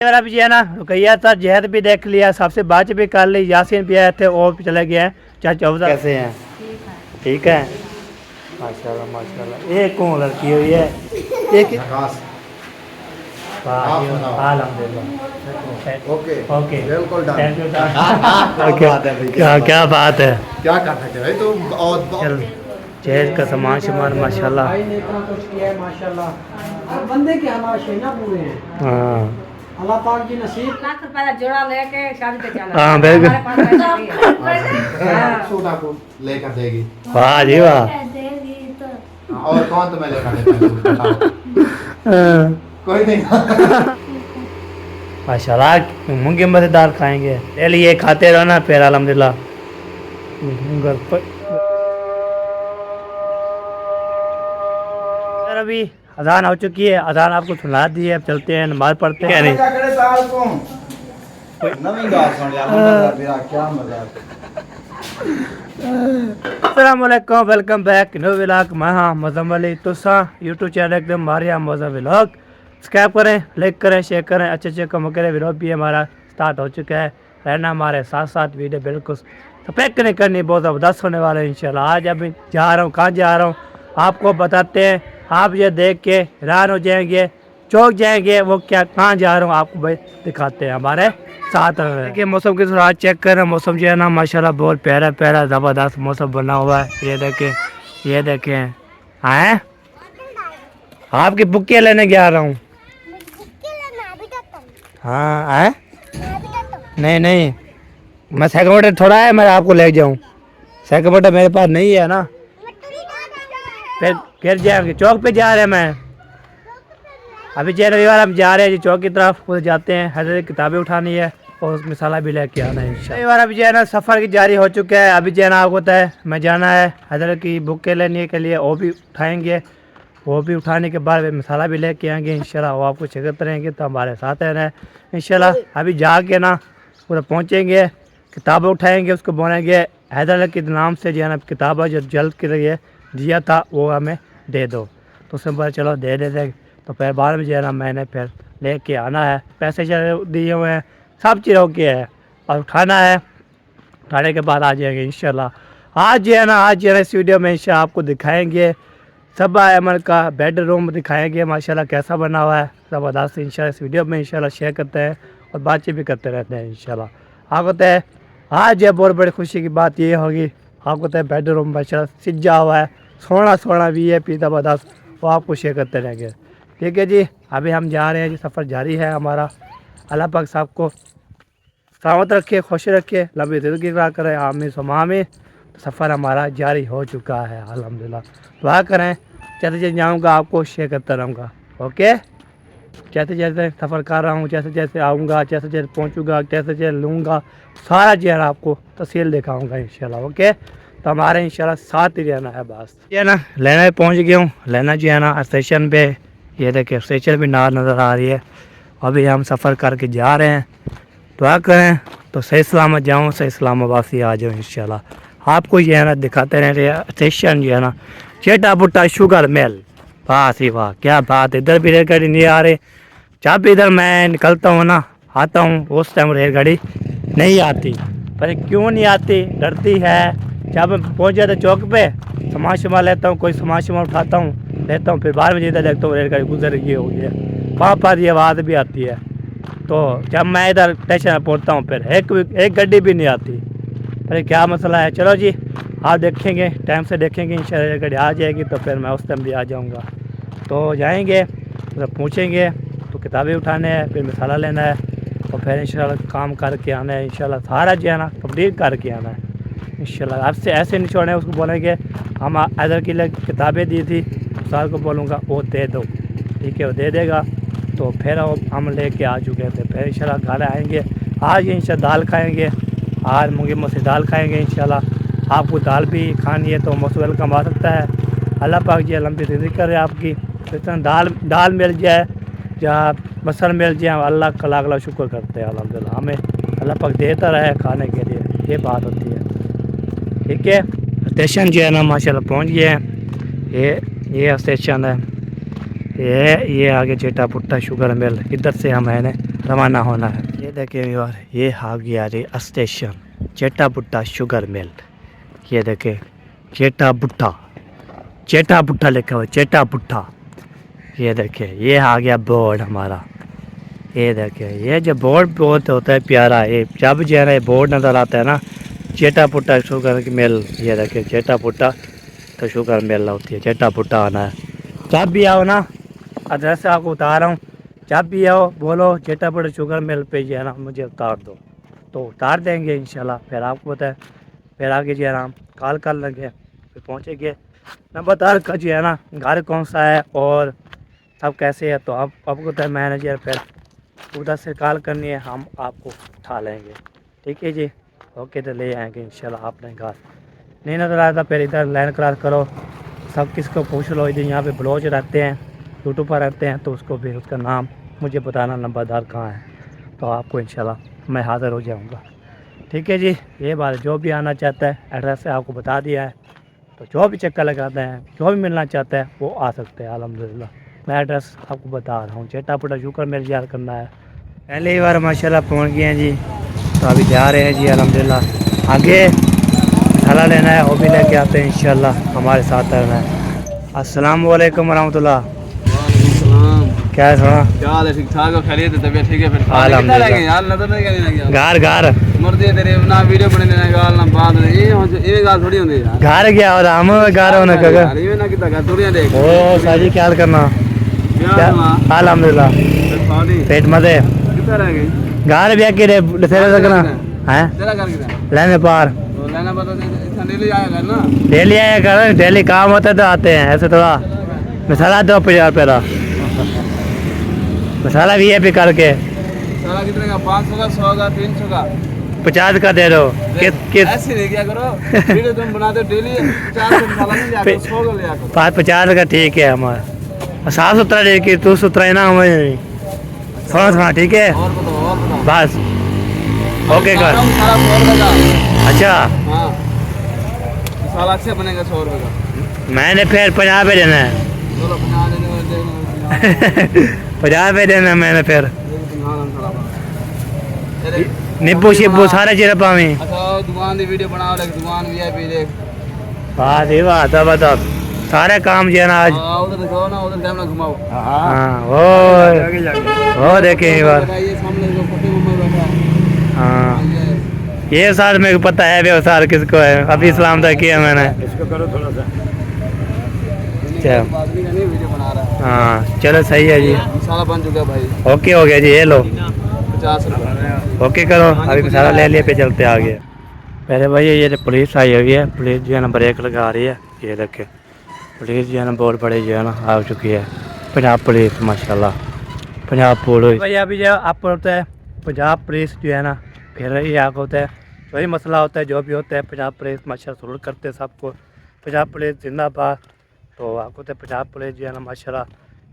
मेरा भी जो है ना रुकैया था, जहद भी देख लिया, सबसे बात भी कर ली, यासीन भी आए थे और भी चले गए हैं। चाचा कैसे हैं? ठीक है माशाल्लाह माशाल्लाह। ये कौन लड़की हुई है? एक ओके ओके बिल्कुल डन। Thank you. क्या बात है क्या बात है। क्या कर सकते भाई तो बहुत जहेज का सामान शुमान माशाल्लाह। भाई ने इतना कुछ किया है माशाल्लाह। और बंदे के हालात ना पूरे हैं। हाँ अल्लाह पाक की नसीब। लाख रुपए का जोड़ा लेके शादी पे चला। हाँ बिल्कुल। हमारे पास पैसा नहीं है। सूट आपको लेकर देगी। वाह जी वाह। और कौन तुम्हें लेकर देता है बताओ। कोई नहीं। माशाल्लाह मूंगे मजेदार खाएंगे। ले लिए खाते रहो ना फिर अल्हम्दुलिल्लाह। घर पर अभी अजान हो चुकी है, अजान आपको सुना दी है। अब चलते हैं नमाज पढ़ते हैं। नहीं नवीं गाल सुन यार मेरा क्या मजा। अस्सलाम वालेकुम, वेलकम बैक न्यू व्लॉग। मैं हाँ मज़म अली, तुसा यूट्यूब चैनल एकदम मारिया मज़म व्लॉग सब्सक्राइब करें, लाइक करें, शेयर करें। अच्छे अच्छे कम करें। व्लॉग भी हमारा स्टार्ट हो चुका है। रहना हमारे साथ साथ, वीडियो बिल्कुल सपेक नहीं करनी, बहुत ज़बरदस्त होने वाला है इंशाल्लाह। आज अभी जा रहा हूँ, कहाँ जा रहा हूँ आपको बताते हैं। आप ये देख के हैरान हो जाएंगे, चौंक जाएंगे। वो क्या कहाँ जा रहा हूँ आपको भाई दिखाते हैं, हमारे साथ देखिए। मौसम की थोड़ा चेक करें, मौसम जो है ना माशाल्लाह बहुत प्यारा प्यारा ज़बरदस्त मौसम बना हुआ है। ये देखें, ये देखें। हैं आपकी बुक्के लेने जा रहा हूँ। हाँ है नहीं नहीं, मैं साइकिल मोटर थोड़ा है मैं आपको ले जाऊँ। साइकिल मोटर मेरे पास नहीं है ना। फिर जाएंगे, चौक पे जा रहे हैं। मैं अभी रविवार हम जा रहे हैं जी चौक की तरफ, उधर जाते हैं। हज़रत किताबें उठानी है और उस मिसाला भी लेके आना है इंशाल्लाह। रविवार अभी जो है ना सफ़र की जारी हो चुका है। अभी जो है ना आपको होता है मैं जाना है हज़रत की बुकें लेने के लिए, वो भी उठाएँगे। वो भी उठाने के बाद मिसाला भी लेके आएंगे इंशाल्लाह। वो आपको चेकते रहेंगे तो हमारे साथ रहना है इंशाल्लाह। अभी जाके ना पूरा पहुँचेंगे, किताबें उठाएँगे, उसको बोलेंगे हैदर के नाम से जो है ना किताबें जो जल्द के लिए दिया था वो हमें दे दो। तो उसने बोला चलो दे देते। तो फिर बाद में जो है ना मैंने फिर लेके आना है, पैसे दिए हुए हैं, सब चीज़ ओके है और उठाना है। उठाने के बाद आ जाएंगे इंशाल्लाह। आज जो है ना इस वीडियो में इंशाल्लाह आपको दिखाएंगे सबा अमन का बेडरूम दिखाएंगे माशाल्लाह कैसा बना हुआ है ज़बरदस्त। इंशाल्लाह इस वीडियो में इंशाल्लाह शेयर करते हैं और बातचीत भी करते रहते हैं इंशाल्लाह। आपको तो है आज ये बहुत बड़ी खुशी की बात ये होगी, आपको तो बेडरूम माशाल्लाह सिजा हुआ है, सोना सोना VIP ज़बरदस्त, वो आपको शेयर करते रहेंगे। ठीक है जी, अभी हम जा रहे हैं जी, सफ़र जारी है हमारा। अल्लाह पाक साहब को सलामत रखे, खुश रखे, लंबी ज़िंदगी करे, आमीन सुम्मा आमीन। सफ़र हमारा जारी हो चुका है अल्हम्दुलिल्लाह। दुआ करें, जैसे जैसे जाऊँगा आपको शेयर करता रहूँगा। ओके, जैसे जैसे सफ़र कर रहा हूँ, जैसे जैसे आऊँगा, जैसे जैसे पहुँचूँगा, जैसे जैसे लूँगा, सारा जो है ना आपको तफसील दिखाऊँगा इंशाल्लाह। ओके, तो हमारे इंशाल्लाह साथ ही रहना है बस। ये है ना लेना पे पहुँच गया हूँ। लेना जो है ना स्टेशन पे, ये देखिए स्टेशन भी नज़र आ रही है। अभी हम सफ़र करके जा रहे हैं। दुआ करें तो सही सलामत जाऊँ, सही सलामत वापसी आ जाऊँ इंशाल्लाह। आपको ये है ना दिखाते रहे स्टेशन जो है ना चेटा बुट्टा शुगर मिल। वाह सी वाह, क्या बात। इधर भी रेलगाड़ी नहीं आ रही। जब इधर मैं निकलता हूँ ना आता हूँ उस टाइम रेलगाड़ी नहीं आती। पर क्यों नहीं आती? डरती है। जब मैं पहुँच जाता चौक पे सामान शुमान लेता हूँ, कोई सामान शुमान उठाता हूँ लेता हूँ, फिर बाद में जिधर देखता हूँ रेलगाड़ी गुजर गई हो गई है, वहाँ पर ये आवाज़ भी आती है। तो जब मैं इधर स्टेशन पर पहुँचता हूँ फिर एक गाड़ी भी नहीं आती। अरे क्या मसला है? चलो जी आप देखेंगे, टाइम से देखेंगे इंशाल्लाह गाड़ी आ जाएगी तो फिर मैं उस टाइम भी आ जाऊँगा। तो जाएंगे तो पूछेंगे तो किताबें उठाने हैं, फिर मिसाला लेना है और फिर इंशाल्लाह काम करके आना है इंशाल्लाह। सारा जो है ना कंप्लीट करके आना है इंशाल्लाह। आपसे ऐसे नहीं छोड़े, उसको बोलेंगे हम इधर की किताबें दी थी, साल को बोलूँगा वो दे दो, ठीक है वो दे देगा। तो फिर हम लेके आ चुके थे। फिर इंशाल्लाह घर आएँगे। आज इंशाल्लाह दाल खाएँगे, आज मूंगी मसूर दाल खाएँगे इंशाल्लाह। आपको दाल भी खानी है तो मोस्ट वेलकम आ सकता है। अल्लाह पाक जी लंबी ज़िंदगी करे आपकी। तो दाल मिल जाए या मसल मिल जाए, अल्लाह का लाख लाख शुक्र करते हैं अल्हम्दुलिल्लाह। हमें अल्लाह पाक देता रहे खाने के लिए, ये बात होती है। ठीक है, स्टेशन जो है ना माशाल्लाह पहुँच गए हैं। ये स्टेशन है, ये आगे चेटा पुट्टा शुगर मिल। इधर से हम है रवाना होना है। ये देखिए यार, ये आ गया रे स्टेशन चेटा भुट्टा शुगर मिल। ये देखे चेटा भुट्टा लिखा हुआ चेटा भुट्टा। ये देखिए ये आ गया बोर्ड हमारा। ये देखिए ये जो बोर्ड बहुत होता है प्यारा, ये जब जो है ना ये बोर्ड नज़र आता है ना चेटा भुट्टा शुगर मिल। ये देखिए चेटा भुट्टा तो शुगर मिल होती है, चेटा भुट्टा आना है। जब भी आओ ना, एड्रेस आपको बता रहा हूँ, जब भी आओ बोलो चेटा भुट्टा शुगर मिल पे जो है ना मुझे उतार दो, तो उतार देंगे इंशाल्लाह। फिर आपको पता है फिर आगे जो है ना कॉल कर लेंगे, फिर पहुँचेंगे। नंबर का जो है ना घर कौन सा है और अब कैसे है, तो आपको पता है मैनेजर फिर उधर से कॉल करनी है, हम आपको उठा लेंगे। ठीक है जी, ओके, तो ले आएंगे इंशाल्लाह अपने घर। नहीं नजर आया था फिर इधर लाइन क्रॉस करो, सब किसको पूछ लो, इधर यहाँ पे ब्लॉज रहते हैं, यूट्यूब पर रहते हैं, तो उसको भी उसका नाम मुझे बताना नंबरदार कहाँ है, तो आपको इंशाल्लाह मैं हाज़िर हो जाऊँगा। ठीक है जी, ये बात जो भी आना चाहता है एड्रेस से आपको बता दिया है, तो जो भी चक्कर लगाते हैं जो भी मिलना चाहता है वो आ सकते हैं। अल्हम्दुलिल्लाह मैं एड्रेस आपको बता रहा हूँ, चेटा भुट्टा शुगर मिल यार करना है। पहली बार माशाल्लाह पहुँच गए हैं जी, तो अभी जा रहे हैं जी अल्हम्दुलिल्लाह। आगे मसाला लेना है वो भी लेके आते हैं इंशाल्लाह, हमारे साथ रहना है। अस्सलाम वालेकुम रहमतुल्लाह। क्या है थोड़ा क्या हाल है? ठीक ठाक हो? खैरियत है? तबीयत ठीक है? फिर अल्हम्दुलिल्लाह। कितना लगे यार, नजर नहीं करने लगे घर घर मर्दी है तेरे ना, वीडियो बनने ना गाल ना बात ये गाल थोड़ी होंदी यार। घर गया और हम घर होने का यार ये ना कितना गाल थोड़ी देख ओ साजी ख्याल करना। क्या हुआ? अल्हम्दुलिल्लाह सॉरी पेट मते कितना रह गई? घर भी के दसेरा सकना है तेरा घर किधर? लेने पार तो लेना पता इतना डेली आया कर ना। डेली आया कर, डेली काम होता है तो आते हैं, ऐसे थोड़ा मसाला दो 50 रुपये का मसाला भी है भी करके। सारा कितने का? 500 का, 100 का, 300 का? 50 का दे दो। किस ऐसे नहीं क्या करो, वीडियो तुम बनाते हो डेली 50 का मसाला नहीं लिया करो, 100 का लिया करो। 50 का ठीक है हमारा, साफ सुथरा लेके तू सुथरा है ना हमें थोड़ा थोड़ा। ठीक है और बताओ बस ओके कर। सारा 100 रुपए का। अच्छा हाँ मसाला अच्छे बनेगा 100 रुपए का। मैंने फिर 50 पे देना है। चलो बना देने 50 पे देना है मैंने फिर। अरे नींबू शिब्बू सारे चीज़ पावी। अच्छा दुकान की वीडियो बनाओ, लेकिन दुकान VIP देख। वाह जी वाह, तब सारे काम जो है ना आज। हाँ उधर दिखाओ ना, उधर कैमरा घुमाओ। हाँ वो देखे एक बार। ये सामने जो फटे मुंबई बैठा है। हाँ ये ये साल मेरे को पता है व्यवसाय किसको है, अभी इस्लाम तक किया मैंने। इसको करो थोड़ा सा। चलो बात नहीं करनी, वीडियो बना रहा है। हाँ चलो सही है जी, मसाला बन चुका है भाई। ओके हो गया जी, ये लो 50 रुपए। ओके करो, अभी मसाला ले लिया पे चलते आगे। पहले भाई ये जो पुलिस आई हुई है, पुलिस जो है ना ब्रेक लगा रही है। ये देखे पुलिस जो है ना बहुत बड़ी जो है ना आ चुकी है, पंजाब पुलिस माशाल्लाह, पंजाब पुलिस। भाई अभी जो आप होता है पंजाब पुलिस जो है ना फिर ये आग होता है, वही मसला होता है जो भी होता है पंजाब पुलिस माशाल्लाह सलूट करते हैं सबको। पंजाब पुलिस जिंदाबाद। तो आपको तो पंजाब पुलिस जो है ना माशाल्लाह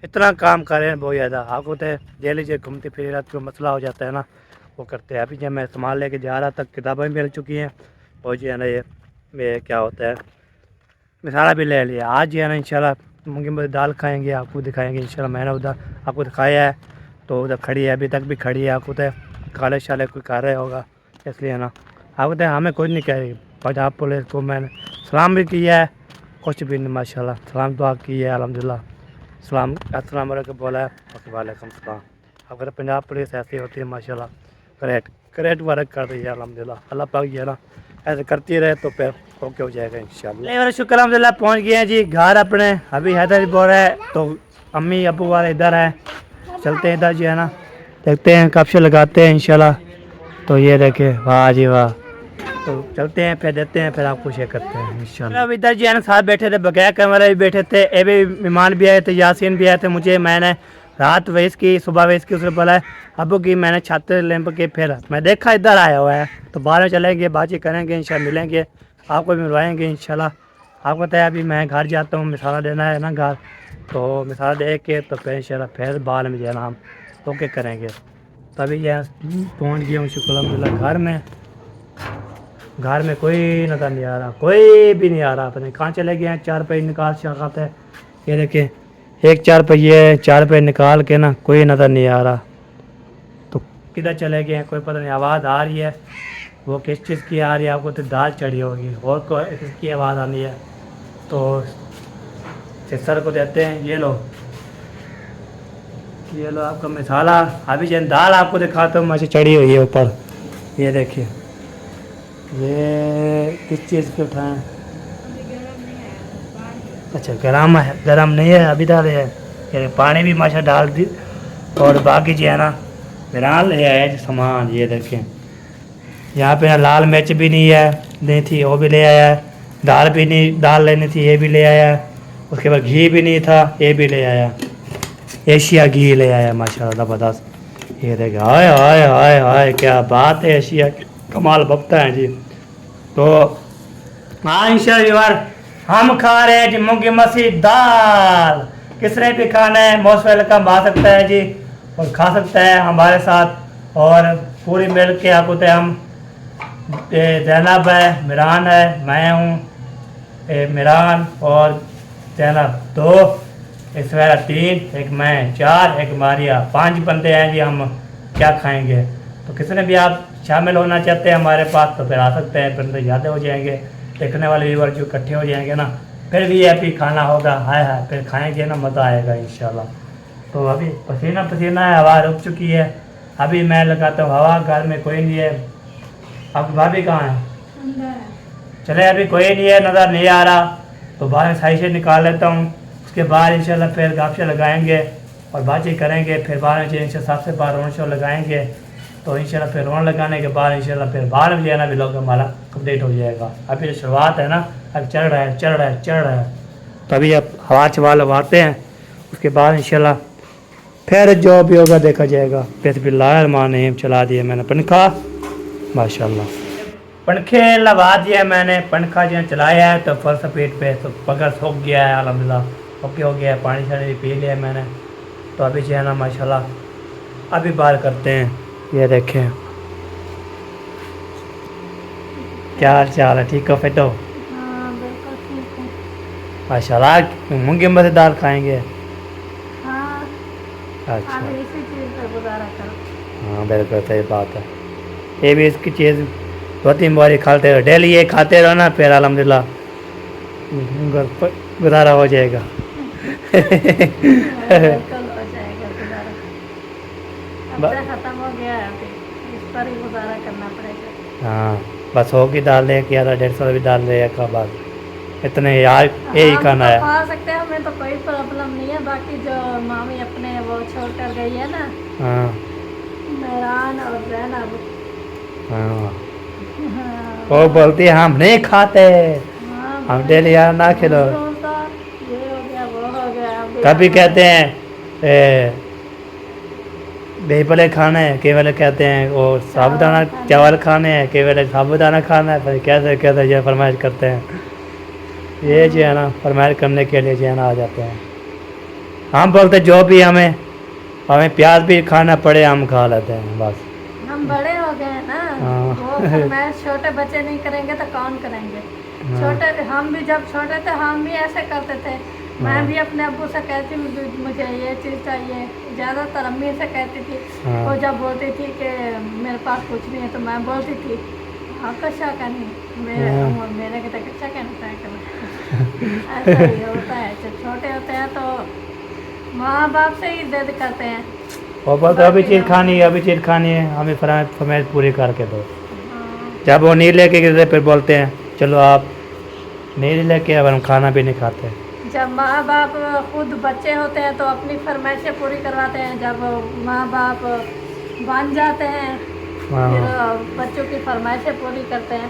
इतना काम कर रहे हैं बहुत ज़्यादा। आपको तो जेल जो घूमती फिर रात को मसला हो जाता है ना वो करते हैं। अभी जब मैं सामान लेके जा रहा था किताबें मिल चुकी हैं और जो है ना ये क्या होता है मसाला भी ले लिया। आज जो है ना इंशाल्लाह मूंगी मसाला दाल खाएंगे, आपको दिखाएंगे इंशाल्लाह। मैंने उधर आपको दिखाया है, तो उधर खड़ी है, अभी तक भी खड़ी है। आपको तो काले शाले कोई कर रहा होगा इसलिए ना। आपको तो हमें कुछ नहीं कह रही, पंजाब पुलिस को मैंने सलाम भी किया है, कुछ भी नहीं माशाल्लाह सलाम दुआ की है अल्हम्दुलिल्लाह। सलाम अस्सलाम वालेकुम बोला है, वालेकुम सलाम। अगर पंजाब पुलिस ऐसी होती है माशाल्लाह करेक्ट वर्क कर रही है अल्हम्दुलिल्लाह। अल्लाह पाक ये ना ऐसे करती रहे तो फिर ओके हो जाएगा इंशाल्लाह। शुक्र अल्हम्दुलिल्लाह पहुँच गए हैं जी घर अपने। अभी हैदर बोल रहा है तो अम्मी अबू वाले इधर है, चलते हैं इधर जो है ना, देखते हैं कब से लगाते हैं इंशाल्लाह। तो ये देखे वाह जी वाह, तो चलते हैं फिर देते हैं, फिर आपको शेयर करते हैं इंशाल्लाह। अब इधर जो है ना साथ बैठे थे, बगैर कैमरा भी बैठे थे, ए भी मेहमान भी आए थे, यासीन भी आए थे। मुझे मैंने रात वेस की सुबह वेस की, उसने बोला अबू की मैंने छत लैंप के, फिर मैं देखा इधर आया हुआ है तो बाहर में चलेंगे बातचीत करेंगे इंशाल्लाह, मिलेंगे आपको भी मिलवाएंगे इंशाल्लाह। आपको पता है अभी मैं घर जाता हूँ, मसाला देना है ना घर, तो मसाला दे के तो फिर इंशाल्लाह फिर बाद में जो है ना हम ओके करेंगे। तभी जो है पहुँच गया हूँ शुक्र अल्हम्दुलिल्लाह घर में कोई नज़र नहीं आ रहा, कोई भी नहीं आ रहा। पता नहीं कहाँ चले गए हैं। 4 रुपये निकाल शाखाते है, ये देखें 1 4 रुपये निकाल के ना कोई नज़र नहीं आ रहा। तो किधर चले गए हैं कोई पता नहीं। आवाज़ आ रही है, वो किस चीज़ की आ रही है आपको? तो दाल चढ़ी होगी और कोई किसकी आवाज़ आनी है। तो सिस्टर को देते हैं, ये लो आपका मसाला। अभी जैन दाल आपको दिखाता हूँ, मछली चढ़ी हुई है ऊपर, ये देखिए। ये किस चीज़ पे उठाएं? अच्छा गरम है, गरम नहीं है, अभी डाले है। ये पानी भी माशा डाल दी। और बाकी जो है ना मिरान ले आया जो सामान, ये देखें। यहाँ पे ना लाल मिर्च भी नहीं थी, वो भी ले आया है। दाल भी नहीं, दाल लेनी थी, ये भी ले आया है। उसके बाद घी भी नहीं था, ये भी ले आया। एशिया घी ले आया माशाल्लाह ज़बरदस्त। ये देखें, हाय हाय हाय हाय क्या बात है, एशिया कमाल बकता है जी। तो हाँ इंशाल्लाह हम खा रहे हैं जी मूंगी मसरी दाल। किसने भी खाना है मोस्ट वेलकम आ सकता है जी और खा सकता है हमारे साथ। और पूरी मिल के आपको तो हम जैनब है, मिरान है, मैं हूँ, मिरान और जैनब 2, इस वेला 3, एक मैं 4, एक मारिया, 5 बंदे हैं जी। हम क्या खाएंगे? तो किसने भी आप शामिल होना चाहते हैं हमारे पास तो फिर आ सकते हैं, बंदे ज़्यादा हो जाएंगे, देखने वाले व्यूअर जो इकट्ठे हो जाएंगे ना, फिर भी हैप्पी खाना होगा। हाय हाय फिर खाएंगे ना, मज़ा आएगा इंशाल्लाह। तो अभी पसीना पसीना है, हवा रुक चुकी है। अभी मैं लगाता हूँ हवा, घर में कोई नहीं है। अब भाभी कहाँ है? चले अभी कोई नहीं है, नज़र नहीं आ रहा, तो बाहर सही से निकाल लेता हूँ। उसके बाद इंशाल्लाह फिर गापशे लगाएंगे और बातचीत करेंगे। फिर बाहर इंशाल्लाह सबसे बाहर रोन शो लगाएंगे। तो इंशाल्लाह फिर रोन लगाने के बाद इंशाल्लाह फिर बाहर भी जाना भी लोग हमारा कंप्लीट हो जाएगा। अभी जो शुरुआत है ना, अब चल रहा है। तो अभी अब हवा चवा लगवाते हैं, उसके बाद इंशाल्लाह फिर जो भी होगा देखा जाएगा। बिस्मिल्लाहिर्रहमानिर्रहीम चला दिया मैंने पंखा माशाल्लाह, पंखे लगा दिया मैंने। पंखा जो चलाया है तो फुल स्पीड पे, तो पगर सूख गया है अल्हम्दुलिल्लाह, ओके हो गया है। पानी शानी भी पी लिया मैंने। तो अभी जो है ना माशाल्लाह अभी बाहर करते हैं। ये देखें क्या हाल चाल है, ठीक हो फिट हो? माशाल्लाह मूंगी मसरी दाल खाएंगे। अच्छा हाँ बिल्कुल सही बात है। ये भी इसकी चीज़ 2-3 बार खाते रहो, डेली ये खाते रहो ना, फिर अल्हम्दुलिल्लाह गुजारा हो जाएगा। खत्म हो गया है, इस पर ही गुजारा करना पड़ेगा। हाँ बस होगी दाल ले के 150 भी दाल ले का बाद इतने यार यही खाना है। खा सकते हैं, हमें तो कोई प्रॉब्लम नहीं है। बाकी जो मामी अपने वो छोड़ कर गई है ना, हाँ मेहरान और जैनब, हाँ वो बोलती है हम नहीं खाते, हम डेली यार ना खिलो। ये हो गया वो हो गया। कभी कहते हैं दही भले खाना है, कई वाले कहते हैं वो साबुदाना चावल खाने हैं, कई वाले साबुदाना खाना है। फिर कैसे कैसे ये फरमाइश करते हैं, ये जो है ना फरमाइश करने के लिए जो है ना आ जाते हैं। हम बोलते जो भी हमें प्याज भी खाना पड़े हम खा लेते हैं बस। हम बड़े हो गए हैं ना, वो फरमाइश छोटे बच्चे नहीं करेंगे तो कौन करेंगे? छोटे हम भी जब छोटे थे हम भी ऐसे करते थे। मैं भी अपने अब्बू से कहती मुझे ये चीज़ चाहिए, ज़्यादातर अम्मी से कहती थी। वो जब बोलती थी कि मेरे पास कुछ नहीं है तो मैं बोलती थी हाँ कच्चा का नहीं, मेरे के तो कच्चा कहना है। ऐसा ही होता है, जब छोटे होते हैं तो माँ बाप से ही जिद करते हैं, वो बोलते अभी चीज़ खानी है, अभी चीज़ खानी है, हमें फरमाइश पूरी करके दो। जब वो नहीं लेके गए फिर बोलते हैं चलो आप नहीं लेके, अब हम खाना भी नहीं खाते। जब माँ बाप खुद बच्चे होते हैं तो अपनी फरमाइशें पूरी करवाते हैं, जब माँ बाप बन जाते हैं फिर बच्चों की फरमाइशें पूरी करते हैं।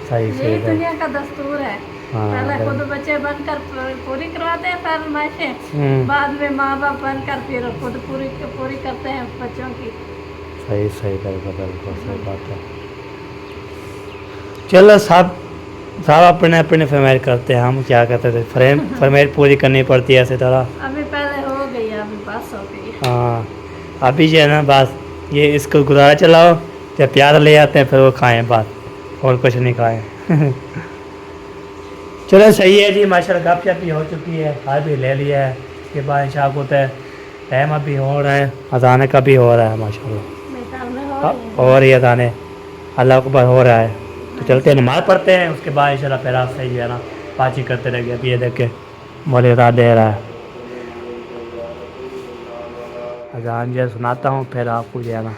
सही यही दुनिया का दस्तूर है। हाँ, पहले खुद बच्चे बनकर पूरी करवाते हैं फरमाइशें, बाद में माँ बाप बनकर फिर खुद पूरी करते हैं बच्चों की। सही बिल्कुल सही बात है। चलो सब अपने अपने फरमाइश करते हैं, हम क्या करते थे, फरमाइश पूरी करनी पड़ती है ऐसे तरह। अभी पहले हो गई है, अभी बस हो गई है। हाँ अभी जो है ना बस ये इसको गुजारा चलाओ, जब प्यार ले आते हैं फिर वो खाएं बस, और कुछ नहीं खाएं। चलो सही है जी माशाल्लाह, गपशप भी हो चुकी है, हार भी ले लिया है। इसके बाद इंशाअल्लाह को टाइम अभी हो रहा है, अजान का भी हो रहा है माशाल्लाह। बेकार में और ये अजाने अल्लाह अकबर हो रहा है। तो चलते हैं नमाज़ पढ़ते हैं, उसके बाद इंशाल्लाह फिर आपसे जो है ना बातचीत करते रहेंगे। अभी ये देख के मौलवी अज़ान दे रहा है, अजान जो सुनाता हूँ फिर आपको जो है ना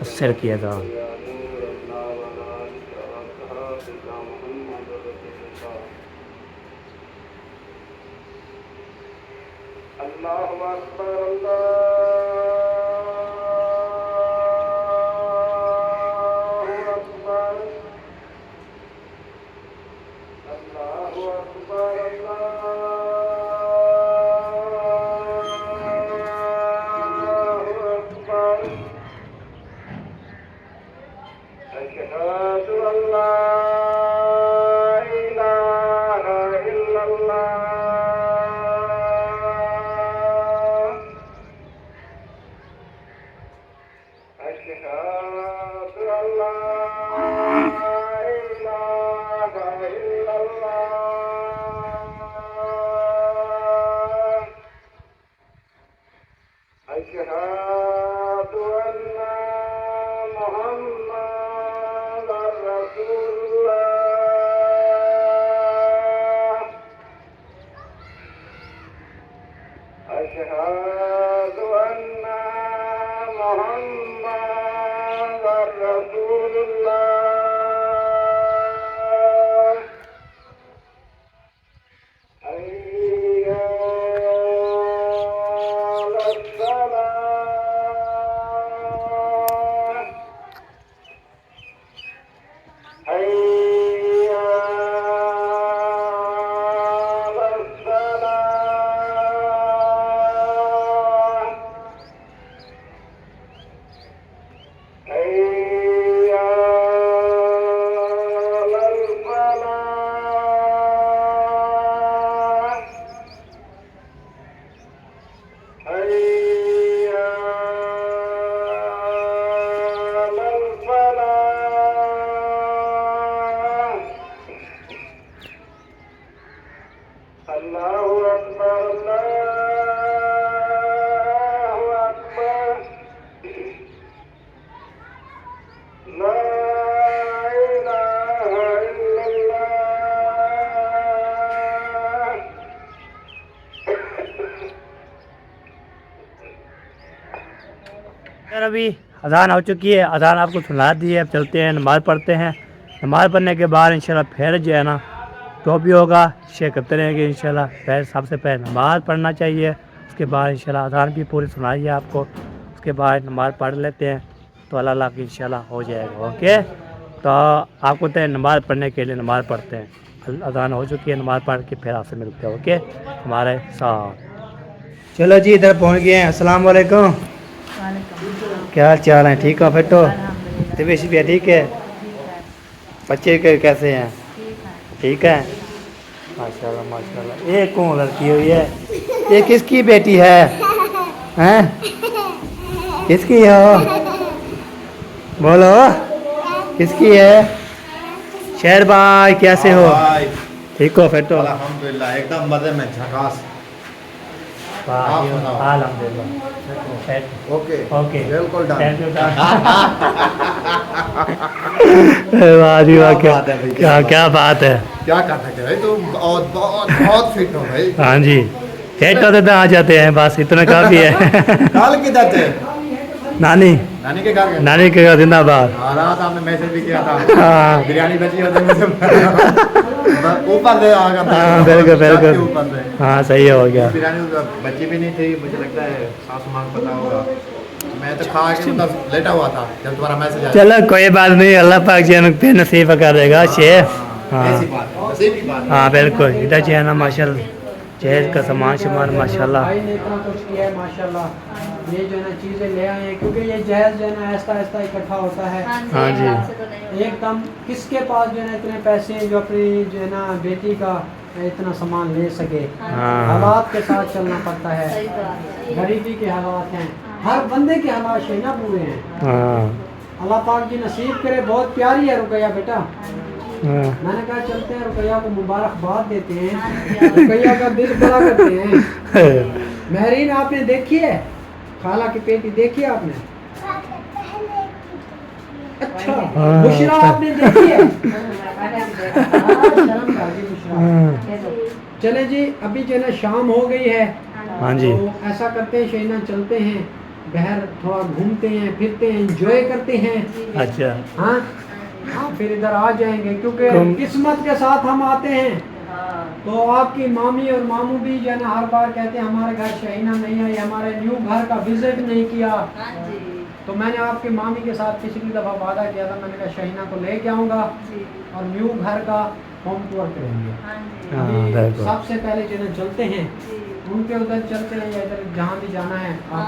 असर की अजान। यार अभी अजान हो चुकी है, अजान आपको सुना दी है। अब चलते हैं नमाज़ पढ़ते हैं। नमाज़ पढ़ने के बाद इंशाल्लाह फिर जो है ना जो भी होगा शेयर करते रहेंगे इंशाल्लाह। फिर सबसे पहले नमाज़ पढ़ना चाहिए, उसके बाद इंशाल्लाह अजान भी पूरी सुनाई है आपको, उसके बाद नमाज़ पढ़ लेते हैं तो अल्लाह की इंशाल्लाह हो जाएगा। ओके, तो आपको तो नमाज़ पढ़ने के लिए नमाज़ पढ़ते हैं। अजान हो चुकी है, नमाज़ पढ़ के फिर आपसे मिलते हैं। ओके हमारे साथ चलो जी, इधर पहुँच गए हैं। अस्सलाम वालेकुम, क्या हाल चाल है? ठीक हो? फिर तो तबीयत भी ठीक है? बच्चे कैसे हैं? ठीक है, माशाल्लाह माशाल्लाह। ये कौन लड़की हुई है? ये किसकी बेटी है? हैं? किसकी हो? बोलो किसकी है? शेर भाई कैसे हो? ठीक हो? फिर तो अल्हम्दुलिल्लाह एकदम मजे में, झकास। अल्हम्दुलिल्लाह। ओके ओके बिल्कुल डन। Thank you. वाह जी वाह, क्या बात है भाई, क्या क्या बात है। क्या कर सकते भाई, तुम बहुत बहुत बहुत फिट हो भाई। हाँ जी, सेट होते तो आ जाते हैं, बस इतना काफ़ी है। कल किधर थे? नानी नानी के घर गए? नानी के जिंदाबाद। हाँ, रात आपने मैसेज भी किया था, हाँ बिरयानी बची होती ऊपर से आ गया था। हाँ बिल्कुल छत के बिल्कुल, ऊपर से हाँ सही हो गया। बिरयानी बची भी नहीं थी, मुझे लगता है सासू माँ को पता होगा। मैं तो खा के मतलब लेटा हुआ था जब तुम्हारा मैसेज आया। चलो कोई बात नहीं, अल्लाह पाक जी ने फिर नसीब करेगा शेर। हाँ ऐसी बात है, नसीब की बात है। हाँ बिल्कुल, इधर जो है ना माशाल्लाह जहेज का सामान शुमार माशाल्लाह। भाई ने इतना कुछ किया है माशाल्लाह। ये जो है ना चीज़ें ले आए हैं, क्योंकि ये जहेज जो है ना आहिस्ता आहिस्ता इकट्ठा होता है। हाँ जी। एकदम किसके पास जो है ना इतने पैसे हैं जो अपनी जो है ना बेटी का इतना सामान ले सके। हाँ हालात के साथ चलना पड़ता है, गरीबी के हालात हैं, हर बंदे के हालात से ना पूरे हैं। हाँ अल्लाह पाक जी नसीब करे। बहुत प्यारी है रुकैया बेटा। हाँ। मैंने कहा चलते हैं रुकैया को मुबारकबाद देते हैं, रुकैया का दिल बड़ा करते हैं। महरीन आपने देखी है? खाला की बेटी देखी है आपने? अच्छा हाँ। बुशरा आपने देखी है? शर्म कर दी बुशरा। चले जी, अभी जो है ना शाम हो गई है। हाँ जी। तो ऐसा करते हैं शहीना, चलते हैं बाहर, थोड़ा घूमते हैं, फिरते हैं, एंजॉय करते हैं। अच्छा हाँ हाँ, फिर इधर आ जाएंगे क्योंकि किस्मत के साथ हम आते हैं। तो आपकी मामी और मामू भी जो है ना हर बार कहते हैं हमारे घर शहीना नहीं आई, हमारे न्यू घर का विजिट नहीं किया। तो मैंने आपकी मामी के साथ पिछली दफ़ा वादा किया था, मैंने कहा शहीना को लेके आऊँगा और न्यू घर का होम टूर करेंगे। अभी सबसे पहले जो है चलते हैं उनके उधर चलते हैं, या इधर जहाँ भी जाना है आप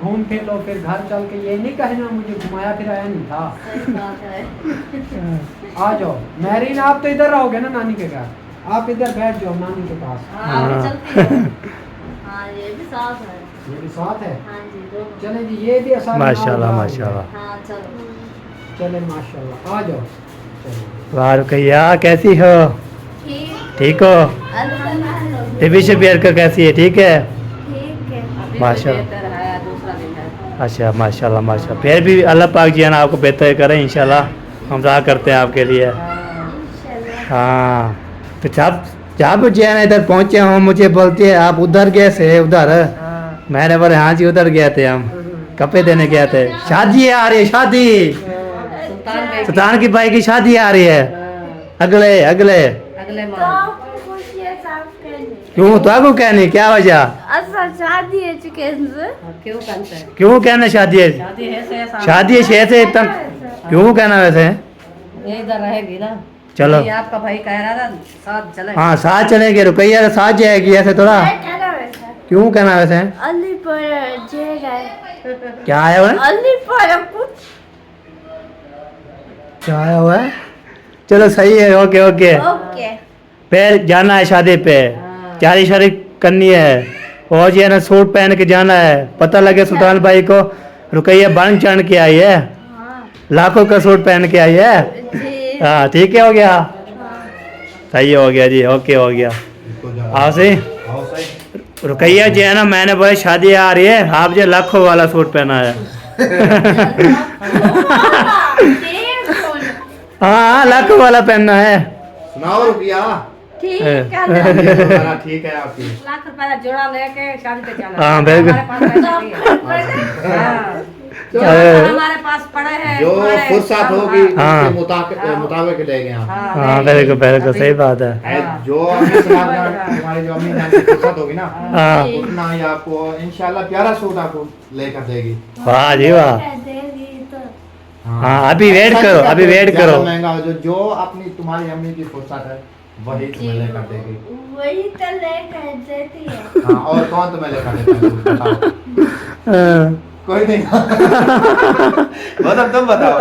घूम फिर लो, फिर घर चल के ये नहीं कहना मुझे घुमाया फिराया नहीं था। आ जाओ महरीन, आप तो इधर रहोगे ना नानी के घर, आप इधर बैठ जाओ नानी के पास। ये भी साथ है। चले जी, ये भी आसान। माशाल्लाह माशाल्लाह। चले माशाल्लाह, आ जाओ। वाह रुकैया कैसी हो? ठीक हो? टीवी से प्यार का कैसी है? ठीक है माशाल्लाह। अच्छा माशाल्लाह माशाल्लाह। फिर भी अल्लाह पाक जी है ना आपको बेहतर करें इंशाल्लाह, हम दुआ करते हैं आपके लिए। हाँ तो जब जो है ना इधर पहुँचे हो मुझे बोलती है आप उधर गए थे उधर। मैंने बोले हाँ जी उधर गए थे, हम कपड़े देने गए थे। शादी आ रही है, शादी सुल्तान की भाई की शादी आ रही है अगले अगले। क्यों तो आपको कहनी क्या वजह? शादी है क्यों कहना शादी है? शादी है शे से तक क्यों कहना वैसे? ये इधर रहेगी ना। चलो ये आपका भाई कह रहा था साथ चले। हाँ साथ चलेंगे, रुकैया साथ जाएगी ऐसे थोड़ा। क्यों कहना वैसे? अलीपुर क्या आया हुआ है? अलीपुर कुछ क्या आया हुआ है? चलो सही है, ओके ओके। ओके। फिर जाना है शादी पे, चारी शादी करनी है और ये ना सूट पहन के जाना है। पता लगे सुल्तान भाई को रुकैया बन चढ़ के आई है, लाखों का सूट पहन के आई है। हाँ ठीक है, हो गया सही हो गया जी, ओके हो गया। आओ सही रुकैया जी है ना, मैंने बोला शादी आ रही है, आप जो लाखों वाला सूट पहना है। हाँ लाखों वाला पहनना है। सुनाओ रुपया। ठीक है। है। ठीक है आपकी। लाख रुपए का जोड़ा लेके शादी पे जाना। हाँ बिल्कुल। हमारे पास पड़े हैं। जो फुर्सत होगी हाँ। उसके मुताबिक ले गए आप। हाँ बिल्कुल बिल्कुल सही बात है। जो अम्मी हमारी जो अम्मी जान की फुर्सत होगी ना, हाँ उतना ही आपको इंशाल्लाह प्यारा सूट आपको लेकर देगी। वाह जी वाह। हाँ अभी वेट करो, अभी वेट करो। महंगा हो जो अपनी तुम्हारी अम्मी की फुर्सत है वही तुम्हें लेकर देगी। वही तो लेकर देती है। हाँ और कौन तुम्हें लेकर देता है बताओ। कोई नहीं। मतलब तुम बताओ।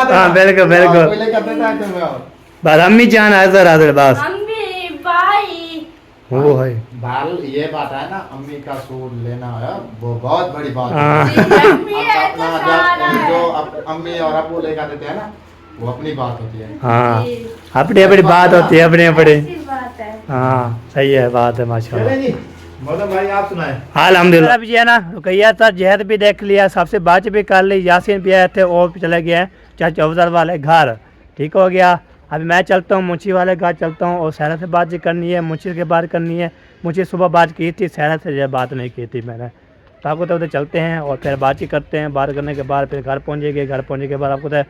हाँ बिल्कुल बिल्कुल। कोई लेकर देता है तुम्हें? और बस अम्मी जान हाजिर हाजिर बस। मम्मी भाई वो है बाल ये बात है ना, अम्मी का सूट लेना है वो बहुत बड़ी बात है। हाँ। जो अम्मी और अब्बू लेकर देते हैं ना वो अपनी बात होती है। हाँ अपनी अपनी बात होती है, अपनी अपनी। बात है। हाँ सही है, बात है माशाल्लाह। चले जी मौसम भाई आप सुनाए। अल्हम्दुलिल्लाह। अभी है ना रुकैया था, जहद भी देख लिया, सबसे बात भी कर ली, यासीन भी आए थे, वो भी चले गए चाचा अफजल वाले घर। ठीक हो गया। अभी मैं चलता हूँ मुंशी वाले घर चलता हूँ और सहरा से बात करनी है, मुंशी के बात करनी है। मुझे सुबह बात की थी, सहरा से जो बात नहीं की थी मैंने। तो आपको तो उधर चलते हैं और फिर बातचीत करते हैं। बात करने के बाद फिर घर पहुँचेंगे। घर पहुँचने के बाद आपको तो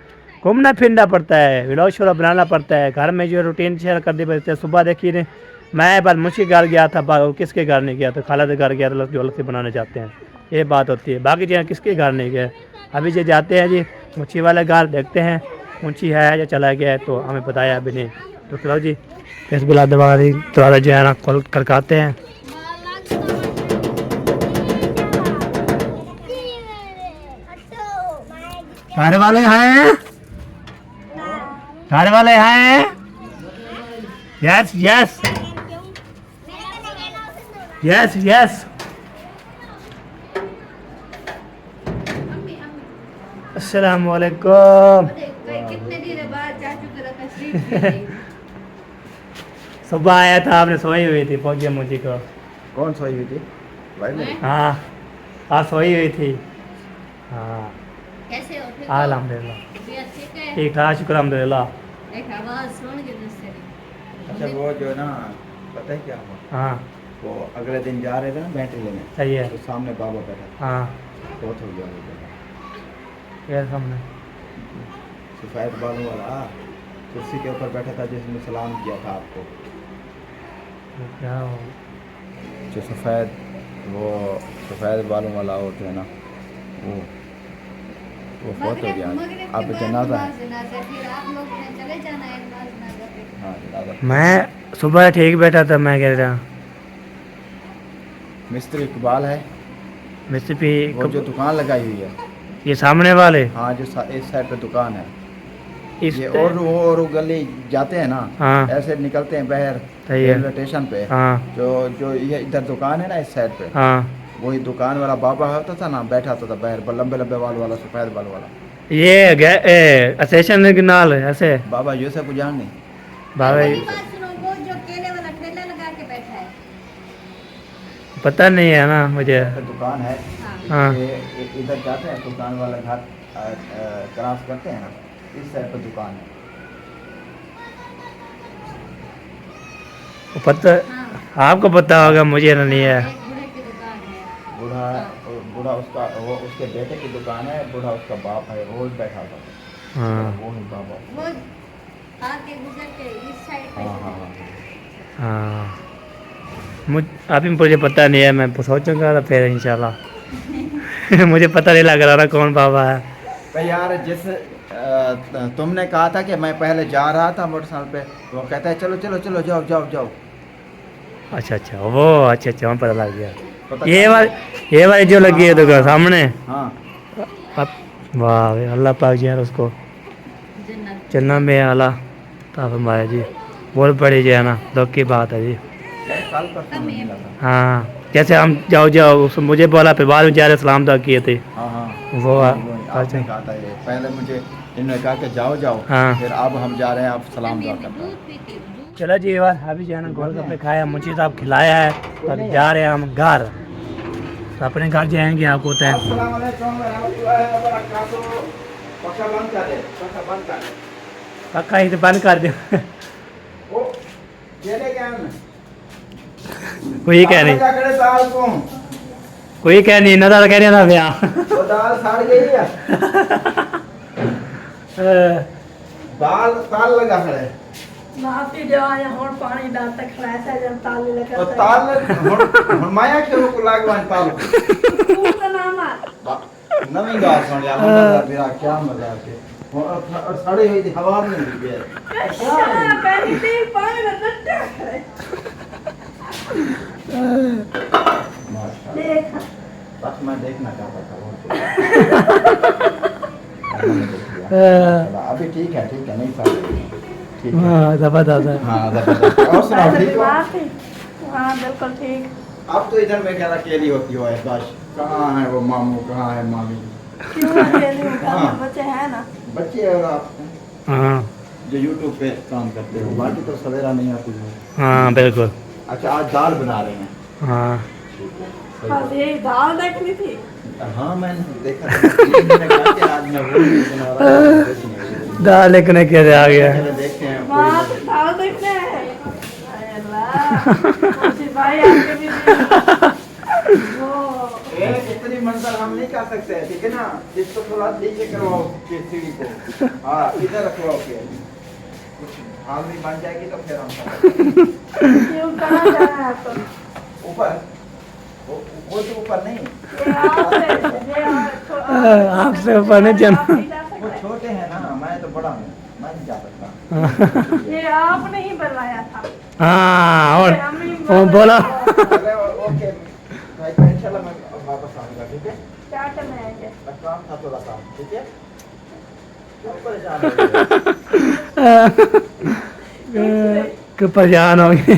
घूमना फिरना पड़ता है, व्लॉग शोलॉग बनाना पड़ता है। घर में जो रूटीन शेयर करनी पड़ती है। सुबह देखिए नहीं, मैं बार मुंशी घर गया था, किसके घर नहीं गया, तो खाला के घर गया, तो जो अलग से बनाने चाहते हैं, ये बात होती है। बाकी जो किसके घर नहीं गए। अभी जो जाते हैं जी मुंशी वाले घर, देखते हैं मुंशी है या चला गया है, तो हमें बताया अभी नहीं। तो चलो जी इस बिला दोबारा जो है ना कॉल करकाते हैं। घर वाले हैं, घर वाले हैं। Yes yes yes yes. अस्सलाम वालेकुम। कितने दिन बाद चाचू की तशरीफ। सुबह आया था, आपने सोई हुई थी, पहुंचे मुझे को। कौन सोई हुई थी भाई? हाँ आप सोई हुई थी। हाँ कैसे हो? ठीक हो? अल्हम्दुलिल्लाह तबीयत ठीक है? ठीक ठाक शुक्र अल्हम्दुलिल्लाह। एक आवाज सुन के दूसरे अच्छा वो जो ना पता है क्या हुआ, हाँ वो अगले दिन जा रहे थे ना बैटरी लेने, सही है। तो सामने बाबा बैठा था, हाँ बहुत हो गया वो बैठा। ये सामने सफ़ेद बालों वाला कुर्सी के ऊपर बैठा था जिसने सलाम किया था आपको, क्या हो जो सफ़ेद बालों वाला होता है ना, वो बहुत हो गया। आप जनाजा है? फिर आप लोग ने चले जाना है जनाजा पे। हाँ जनाजा। मैं सुबह ठीक बैठा था, मैं कह रहा मिस्त्री इकबाल है, मिस्त्री भी वो जो दुकान लगाई हुई है, ये सामने वाले हाँ जो इस साइड पे दुकान है, इस ये और वो गली जाते हैं ना, हाँ ऐसे निकलते हैं बाहर सही है। रेलवे स्टेशन पे, हाँ जो ये इधर दुकान है ना इस साइड पे, हाँ वही दुकान वाला बाबा होता था ना, बैठा होता था बाहर लंबे लंबे बाल वाला सफ़ेद बाल वाला ये स्टेशन के नाल ऐसे बाबा यूसुफ को जान नहीं, बाबा मेरी बात सुनो, वो जो केले वाला ठेला लगा के बैठा है। पता नहीं है ना मुझे। यहाँ पे दुकान है, हाँ ये इधर जाते हैं दुकान वाला घर क्रॉस करते हैं ना, इस साइड पे दुकान है। वो पता आपको पता होगा, मुझे ना नहीं है। एक बूढ़े की दुकान है। बूढ़ा उसका वो उसके बेटे की दुकान है, बूढ़ा उसका बाप है, रोज बैठा था हाँ वो ही बाबा। वो आके गुजर के इस साइड पे। हाँ हाँ हाँ हाँ अभी मुझे पता नहीं है, मैं सोचूंगा तो फिर इंशाल्लाह मुझे पता नहीं लग रहा ना कौन बाबा है। भाई यार जिस तुमने कहा था कि मैं पहले जा रहा था मोटरसाइकिल पे, वो कहता है चलो चलो चलो जाओ जाओ जाओ। अच्छा अच्छा वो अच्छा अच्छा वहाँ पता लग गया। पता ये वाली जो लगी है दुकान सामने। हाँ अब वाह भाई, अल्लाह पाक जी यार उसको जन्नत। चन्ना में आला ताब हमारे जी, बहुत बड़ी जो है ना दुख की बात है जी। कल परसों में मिला था। हाँ जैसे हम जाओ जाओ मुझे बोला, फिर बाद में जा रहे सलाम दुआ किए थे हाँ हाँ वो आपने कहा था ये, पहले मुझे इन्होंने कहा कि जाओ जाओ, हाँ। फिर अब हम जा रहे हैं, आप सलाम दुआ करते हैं। दूध पीती हूँ, दूध। चलो जी यार अभी जो है ना गोलगप्पे खाया, मुझे साहब खिलाया है, तो अभी जा रहे हैं हम घर, तो अपने घर जाएंगे आपको तय। अस्सलाम वालेकुम रहमतुल्लाहि व बरकातहू। पक्का बंद कर दे, पक्का बंद कर दे। पक्का ही तो बंद कर दे ओ जेले क्या है? कोई कह नहीं, क्या करे दाल को? कोई कह नहीं, नजर कह रहा था भैया वो दाल सड़ गई है, दाल ताल लगा खड़े। माफी जो आया और पानी डालता खड़ा था जब ताले लगा तो ताल माया के को लागवान ताल फूल का नाम है। नवी गाल सुन यार, मजा मेरा क्या मजा है और सड़ी हुई थी हवा में निकल गया। अच्छा पहली थी पानी में लट्टा खड़े। माशाल्लाह देख बस मैं देखना चाहता था वो अभी ठीक है नहीं सारी ठीक है। हाँ जबरदस्त है। हाँ जबरदस्त। और सुनाओ ठीक हो? हाँ बिल्कुल ठीक। अब तो इधर में क्या अकेली होती हो बस, कहाँ है वो मामू, कहाँ है मामी? क्यों अकेली हूँ? घर में बच्चे हैं ना। बच्चे और आप हाँ जो यूट्यूब पे काम करते हो, बाकी तो सवेरा नहीं आती है। हाँ बिल्कुल। अच्छा आज दाल बना रहे हैं? हाँ बस यही दाल देखनी थी। हाँ मैंने देखा था, मैंने कहा कि आज मैं वो नहीं बना रहा हूँ। दाल लेकर कैसे आ गया। चलो देखते हैं वहाँ पूरी पे दाल देखने हैं। अरे अल्लाह, मुझे भाई आपके भी वो इतनी मंजिल हम नहीं कर सकते, ठीक है ना? इसको थोड़ा नीचे करवाओ सीढ़ी को, हाँ इधर रखवाओ के कुछ आदमी बन जाएगी तो फिर हम क्यों कहाँ जाना है आपको? ऊपर वो तो ऊपर नहीं, आपसे ऊपर नहीं जाना। वो छोटे हैं ना, मैं तो बड़ा हूँ, मैं नहीं जा सकता। ये आपने ही बनवाया था। हाँ और बोला चले ओके भाई, इंशाल्लाह मैं वापस आऊँगा, ठीक है? क्या करने आएंगे? काम था थोड़ा सा, ठीक है? परेशान हो गए।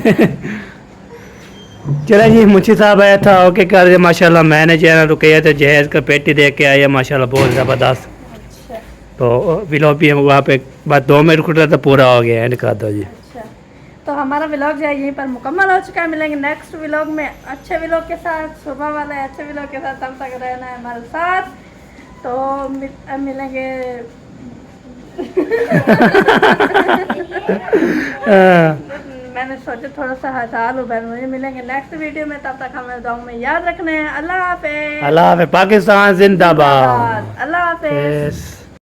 चला जी मुझे साहब आया था, ओके कर दिया माशाल्लाह। मैंने जो है ना रुकया तो जहेज का पेटी देख के आया माशाल्लाह, बहुत ज़बरदस्त। अच्छा तो विलोपी वहाँ पे बस 2 मिनट खुट रहा था, पूरा हो गया एंड कर दो जी। अच्छा, तो हमारा व्लॉग जो है यहीं पर मुकम्मल हो चुका है। मिलेंगे नेक्स्ट व्लॉग में अच्छे व्लॉग के साथ, सुबह वाले अच्छे व्लॉग के साथ। तब तक रहना है हमारे साथ। तो मिलेंगे। मैंने सोचा थोड़ा सा हटा लूं, मुझे मिलेंगे नेक्स्ट वीडियो में, तब तक हमें दुआ में याद रखना है। अल्लाह हाफिज। अल्लाह हाफिज। पाकिस्तान जिंदाबाद। अल्लाह हाफिज।